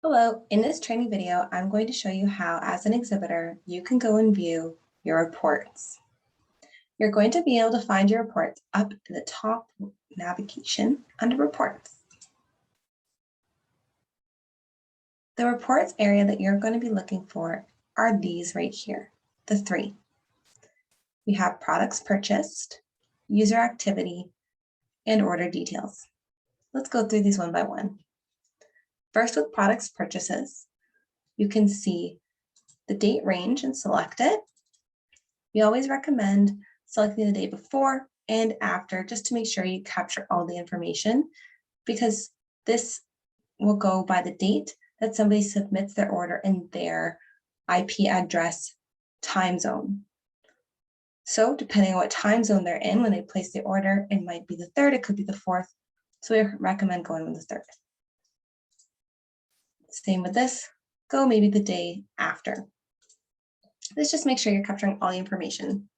Hello, in this training video, I'm going to show you how, as an exhibitor, you can go and view your reports. You're going to be able to find your reports up in the top navigation under Reports. The reports area that you're going to be looking for are these right here, the three. We have products purchased, user activity, and order details. Let's go through these one by one. First, with products purchases, you can see the date range and select it. We always recommend selecting the day before and after just to make sure you capture all the information, because this will go by the date that somebody submits their order in their IP address time zone. So depending on what time zone they're in when they place the order, it might be the 3rd, it could be the 4th. So we recommend going with the 3rd. Same with this, go maybe the day after. Let's just make sure you're capturing all the information.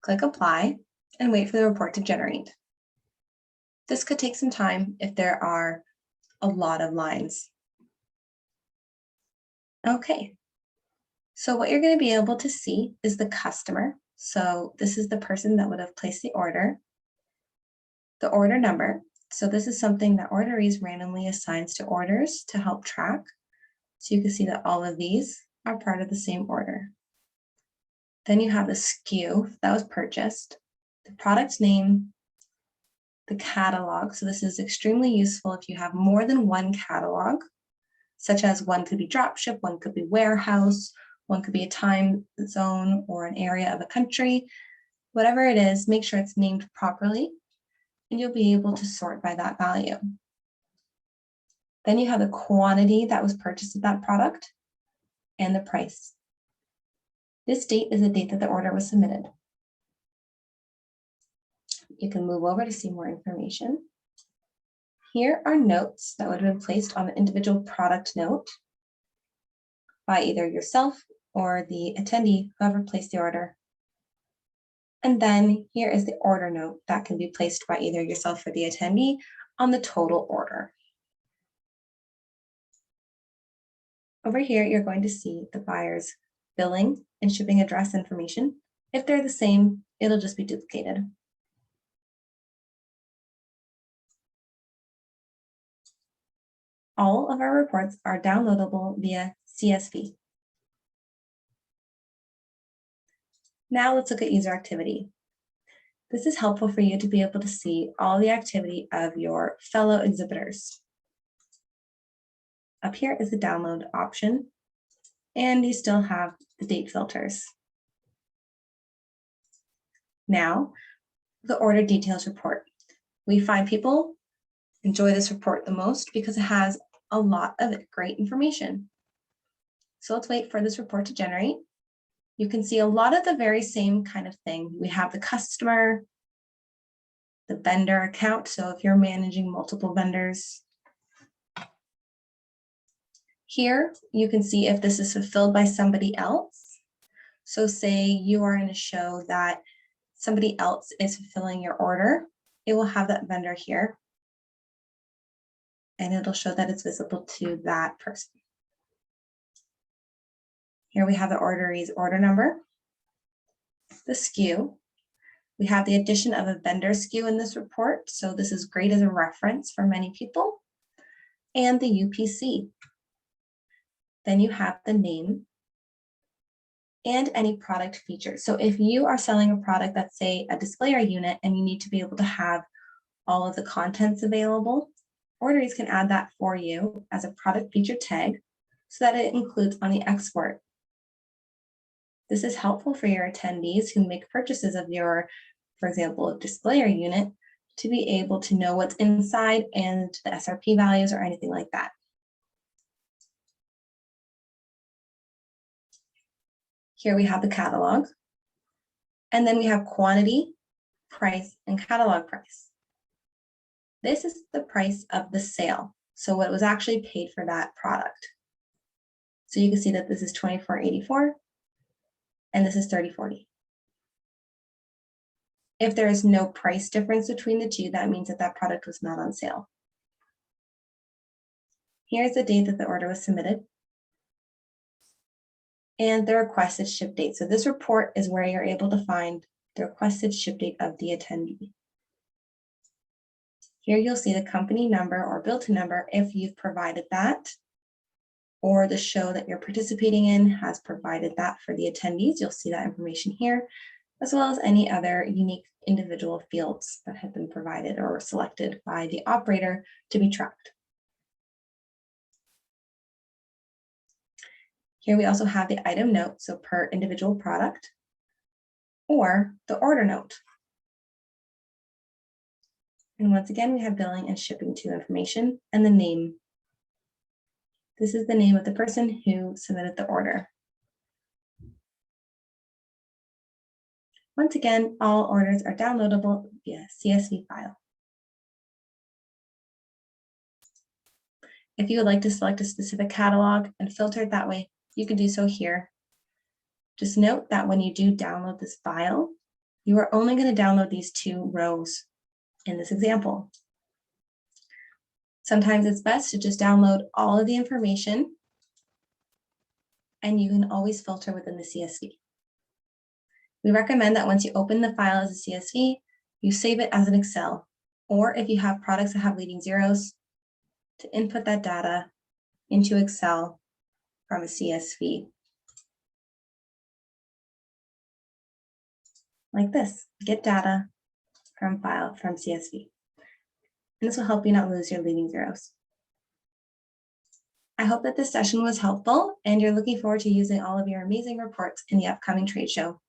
Click Apply and wait for the report to generate. This could take some time if there are a lot of lines. Okay, so what you're going to be able to see is the customer. So this is the person that would have placed the order. The order number. So this is something that OrderEase randomly assigns to orders to help track. So you can see that all of these are part of the same order. Then you have the SKU that was purchased, the product name, the catalog. So this is extremely useful if you have more than one catalog, such as one could be dropship, one could be warehouse, one could be a time zone or an area of a country. Whatever it is, make sure it's named properly, and you'll be able to sort by that value. Then you have the quantity that was purchased of that product and the price. This date is the date that the order was submitted. You can move over to see more information. Here are notes that would have been placed on the individual product note by either yourself or the attendee, whoever placed the order. And then here is the order note that can be placed by either yourself or the attendee on the total order. Over here, you're going to see the buyer's billing and shipping address information. If they're the same, it'll just be duplicated. All of our reports are downloadable via CSV. Now let's look at user activity. This is helpful for you to be able to see all the activity of your fellow exhibitors. Up here is the download option, and you still have the date filters. Now, the order details report. We find people enjoy this report the most because it has a lot of great information. So let's wait for this report to generate. You can see a lot of the very same kind of thing. We have the customer, the vendor account. So if you're managing multiple vendors, here you can see if this is fulfilled by somebody else. So say you are in a show that somebody else is fulfilling your order, it will have that vendor here, and it'll show that it's visible to that person. Here we have the OrderEase order number, the SKU. We have the addition of a vendor SKU in this report, so this is great as a reference for many people, and the UPC. Then you have the name and any product features. So if you are selling a product that's, say, a displayer unit, and you need to be able to have all of the contents available, OrderEase can add that for you as a product feature tag so that it includes on the export. This is helpful for your attendees who make purchases of your, for example, displayer unit, to be able to know what's inside and the SRP values or anything like that. Here we have the catalog, and then we have quantity, price, and catalog price. This is the price of the sale, so what was actually paid for that product. So you can see that this is $24.84, and this is $30.40. If there is no price difference between the two, that means that that product was not on sale. Here's the date that the order was submitted and the requested ship date. So this report is where you're able to find the requested ship date of the attendee. Here you'll see the company number or built-in number if you've provided that, or the show that you're participating in has provided that for the attendees. You'll see that information here, as well as any other unique individual fields that have been provided or selected by the operator to be tracked. Here we also have the item note, so per individual product, or the order note. And once again, we have billing and shipping to information and the name. This is the name of the person who submitted the order. Once again, all orders are downloadable via CSV file. If you would like to select a specific catalog and filter it that way, you can do so here. Just note that when you do download this file, you are only going to download these 2 rows in this example. Sometimes it's best to just download all of the information, and you can always filter within the CSV. We recommend that once you open the file as a CSV, you save it as an Excel, or if you have products that have leading zeros, to input that data into Excel from a CSV. Like this, get data from file from CSV. And this will help you not lose your leading zeros. I hope that this session was helpful and you're looking forward to using all of your amazing reports in the upcoming trade show.